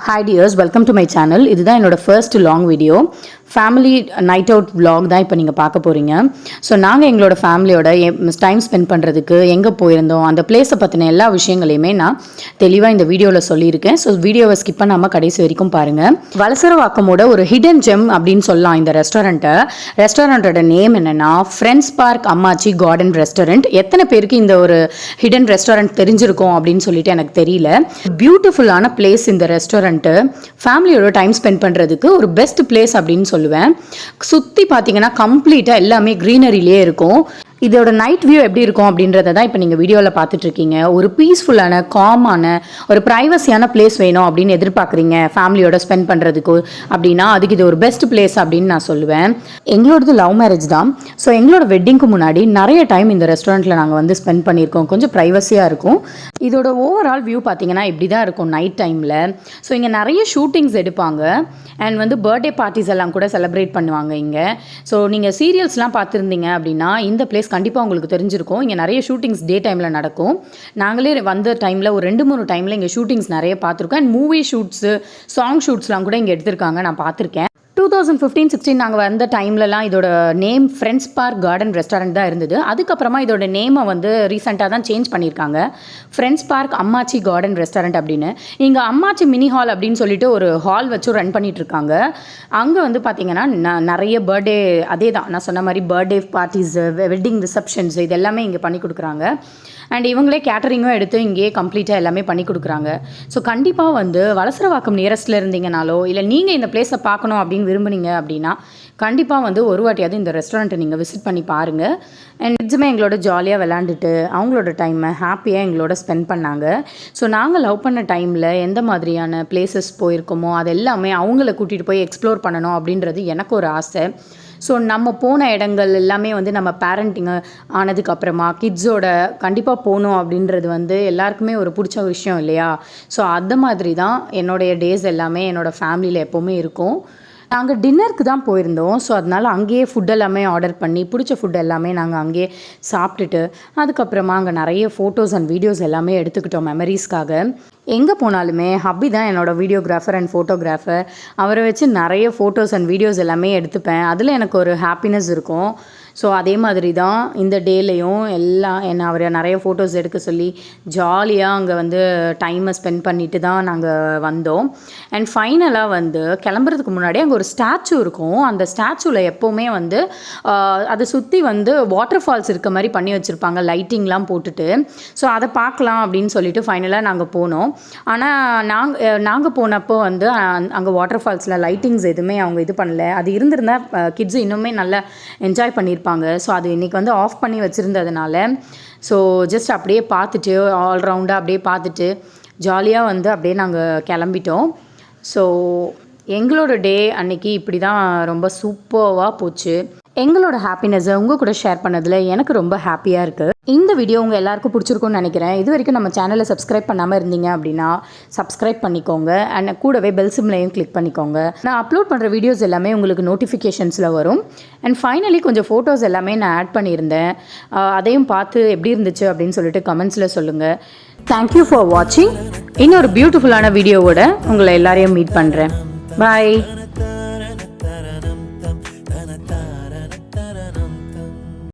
Hi dears, welcome to my channel. இதுதான் என்னோட first long video. Family night out vlog தான் இப்போ நீங்கள் பார்க்க போகிறீங்க. ஸோ நாங்கள் எங்களோட ஃபேமிலியோட டைம் ஸ்பெண்ட் பண்ணுறதுக்கு எங்கே போயிருந்தோம், அந்த பிளேஸை பற்றின எல்லா விஷயங்களையுமே நான் தெளிவாக இந்த வீடியோவில் சொல்லியிருக்கேன். ஸோ வீடியோவை ஸ்கிப் பண்ணாமல் கடைசி வரைக்கும் பாருங்கள். வலசரவாக்கமோட ஒரு ஹிடன் ஜெம் அப்படின்னு சொல்லலாம் இந்த ரெஸ்டாரண்ட்டோட நேம் என்னென்னா ஃப்ரெண்ட்ஸ் பார்க் அம்மாச்சி கார்டன் ரெஸ்டாரண்ட். எத்தனை பேருக்கு இந்த ஒரு ஹிடன் ரெஸ்டாரண்ட் தெரிஞ்சிருக்கும் அப்படின்னு சொல்லிட்டு எனக்கு தெரியல. பியூட்டிஃபுல்லான பிளேஸ் இந்த ரெஸ்டாரண்ட்டு. ஃபேமிலியோட டைம் ஸ்பெண்ட் பண்ணுறதுக்கு ஒரு பெஸ்ட் பிளேஸ் அப்படின்னு சொல்லுவேன். சுற்றி பார்த்தீங்கன்னா கம்ப்ளீட்டாக எல்லாமே க்ரீனரிலே இருக்கும். இதோட நைட் வியூ எப்படி இருக்கும் அப்படின்றத தான் இப்போ நீங்கள் வீடியோவில் பார்த்துட்ருக்கீங்க. ஒரு பீஸ்ஃபுல்லான காமான ஒரு ப்ரைவசியான பிளேஸ் வேணும் அப்படின்னு எதிர்பார்க்குறீங்க ஃபேமிலியோட ஸ்பெண்ட் பண்ணுறதுக்கு அப்படின்னா அதுக்கு இது ஒரு பெஸ்ட் பிளேஸ் அப்படின்னு நான் சொல்லுவேன். எங்களோடது லவ் மேரேஜ் தான். ஸோ எங்களோட வெட்டிங்க்கு முன்னாடி நிறைய டைம் இந்த ரெஸ்டாரண்ட்டில் நாங்கள் வந்து ஸ்பெண்ட் பண்ணியிருக்கோம். கொஞ்சம் ப்ரைவசியாக இருக்கும். இதோட ஓவரால் வியூ பார்த்தீங்கன்னா இப்படி தான் இருக்கும் நைட் டைமில். ஸோ இங்கே நிறைய ஷூட்டிங்ஸ் எடுப்பாங்க அண்ட் வந்து பர்த்டே பார்ட்டிஸ் எல்லாம் கூட செலிப்ரேட் பண்ணுவாங்க இங்கே. ஸோ நீங்கள் சீரியல்ஸ்லாம் பார்த்துருந்தீங்க அப்படின்னா இந்த பிளேஸ் கண்டிப்பாக உங்களுக்கு தெரிஞ்சிருக்கும். இங்கே நிறைய ஷூட்டிங்ஸ் டே டைமில் நடக்கும். நாங்களே வந்த டைமில் ஒரு 2-3 டைமில் இங்கே ஷூட்டிங்ஸ் நிறைய பார்த்துருக்கோம். அண்ட் மூவி ஷூட்ஸு, சாங் ஷூட்ஸ்லாம் கூட இங்கே எடுத்திருக்காங்க, நான் பார்த்துருக்கேன். 2015-16 நாங்கள் வந்த டைம்லலாம் இதோட name friends park garden restaurant தான் இருந்தது. அதுக்கப்புறமா இதோட நேமை வந்து ரீசெண்டாக தான் சேஞ்ச் பண்ணியிருக்காங்க, ஃப்ரெண்ட்ஸ் பார்க் அம்மாச்சி கார்டன் ரெஸ்டாரண்ட் அப்படின்னு. இங்கே அம்மாச்சி மினி ஹால் அப்படின்னு சொல்லிட்டு ஒரு ஹால் வச்சு ரன் பண்ணிகிட்ருக்காங்க. அங்கே வந்து பார்த்திங்கன்னா நிறைய பர்த்டே, அதே தான் நான் சொன்ன மாதிரி பர்த்டே பார்ட்டிஸ், வெட்டிங் ரிசப்ஷன்ஸ் இது எல்லாமே இங்கே பண்ணி கொடுக்குறாங்க. அண்ட் இவங்களே கேட்டரிங்கும் எடுத்து இங்கேயே கம்ப்ளீட்டாக எல்லாமே பண்ணி கொடுக்குறாங்க. ஸோ கண்டிப்பாக வந்து வலசரவாக்கம் நியரஸ்ட்டில் இருந்தீங்கனாலோ இல்லை நீங்கள் இந்த பிளேஸை பார்க்கணும் அப்படின்னு விரும்புனீங்க அப்படின்னா கண்டிப்பாக வந்து ஒரு வாட்டியாவது இந்த ரெஸ்டாரண்ட்டை நீங்கள் விசிட் பண்ணி பாருங்கள். அண்ட் நிஜமே எங்களோட ஜாலியாக விளாண்டுட்டு அவங்களோட டைமை ஹாப்பியாக எங்களோட ஸ்பெண்ட் பண்ணாங்க. ஸோ நாங்கள் லவ் பண்ண டைமில் எந்த மாதிரியான பிளேசஸ் போயிருக்கோமோ அது எல்லாமே அவங்கள கூட்டிகிட்டு போய் எக்ஸ்ப்ளோர் பண்ணணும் அப்படின்றது எனக்கு ஒரு ஆசை. ஸோ நம்ம போன இடங்கள் எல்லாமே வந்து நம்ம பேரண்டிங் ஆனதுக்கப்புறமா கிட்ஸோட கண்டிப்பாக போகணும் அப்படின்றது வந்து எல்லாருக்குமே ஒரு பிடிச்ச விஷயம் இல்லையா? ஸோ அந்த மாதிரி தான் என்னுடைய டேஸ் எல்லாமே என்னோடய ஃபேமிலியில் எப்போவுமே இருக்கும். நாங்கள் டின்னருக்கு தான் போயிருந்தோம். ஸோ அதனால் அங்கேயே ஃபுட் எல்லாமே ஆர்டர் பண்ணி பிடிச்ச ஃபுட் எல்லாமே நாங்கள் அங்கேயே சாப்பிட்டுட்டு அதுக்கப்புறமா அங்கே நிறைய ஃபோட்டோஸ் அண்ட் வீடியோஸ் எல்லாமே எடுத்துக்கிட்டோம் மெமரிஸ்க்காக. எங்கே போனாலுமே ஹப்பி தான் என்னோடய வீடியோகிராஃபர் அண்ட் ஃபோட்டோகிராஃபர். அவரை வச்சு நிறைய ஃபோட்டோஸ் அண்ட் வீடியோஸ் எல்லாமே எடுத்துப்பேன். அதில் எனக்கு ஒரு ஹாப்பினஸ் இருக்கும். ஸோ அதே மாதிரி தான் இந்த டேலையும் எல்லாம் அவரை நிறைய ஃபோட்டோஸ் எடுக்க சொல்லி ஜாலியாக அங்கே வந்து டைமை ஸ்பெண்ட் பண்ணிட்டு தான் நாங்கள் வந்தோம். அண்ட் ஃபைனலாக வந்து கிளம்புறதுக்கு முன்னாடி அங்கே ஒரு ஸ்டாச்சு இருக்கும். அந்த ஸ்டாச்சுவில் எப்போவுமே வந்து அதை சுற்றி வந்து வாட்டர் ஃபால்ஸ் இருக்க மாதிரி பண்ணி வச்சுருப்பாங்க, லைட்டிங்லாம் போட்டுட்டு. ஸோ அதை பார்க்கலாம் அப்படின்னு சொல்லிட்டு ஃபைனலாக நாங்கள் போனோம். ஆனால் நாங்கள் போனப்போ வந்து அங்கே வாட்டர் ஃபால்ஸில் லைட்டிங்ஸ் எதுவுமே அவங்க இது பண்ணல. அது இருந்திருந்தால் கிட்ஸு இன்னுமே நல்லா என்ஜாய் பண்ணியிருப்பாங்க. ஸோ அது இன்றைக்கி வந்து ஆஃப் பண்ணி வச்சுருந்ததுனால ஸோ ஜஸ்ட் அப்படியே பார்த்துட்டு ஆல்ரவுண்டாக அப்படியே பார்த்துட்டு ஜாலியாக வந்து அப்படியே நாங்கள் கிளம்பிட்டோம். ஸோ எங்களோட டே அன்றைக்கி இப்படி தான் ரொம்ப சூப்பராக போச்சு. எங்களோட ஹாப்பினஸை உங்கள் கூட ஷேர் பண்ணதில் எனக்கு ரொம்ப ஹாப்பியாக இருக்குது. இந்த வீடியோ உங்கள் எல்லாருக்கும் பிடிச்சிருக்குன்னு நினைக்கிறேன். இது வரைக்கும் நம்ம சேனலை சப்ஸ்கிரைப் பண்ணாமல் இருந்தீங்க அப்படின்னா சப்ஸ்கிரைப் பண்ணிக்கோங்க. அண்ட் கூடவே பெல் சிம்லையும் கிளிக் பண்ணிக்கோங்க. நான் அப்லோட் பண்ணுற வீடியோஸ் எல்லாமே உங்களுக்கு நோட்டிஃபிகேஷன்ஸில் வரும். அண்ட் ஃபைனலி கொஞ்சம் ஃபோட்டோஸ் எல்லாமே நான் ஆட் பண்ணியிருந்தேன். அதையும் பார்த்து எப்படி இருந்துச்சு அப்படின்னு சொல்லிட்டு கமெண்ட்ஸில் சொல்லுங்கள். தேங்க்யூ ஃபார் வாட்சிங். இன்னொரு பியூட்டிஃபுல்லான வீடியோவோட உங்களை எல்லாரையும் மீட் பண்ணுறேன். பாய்.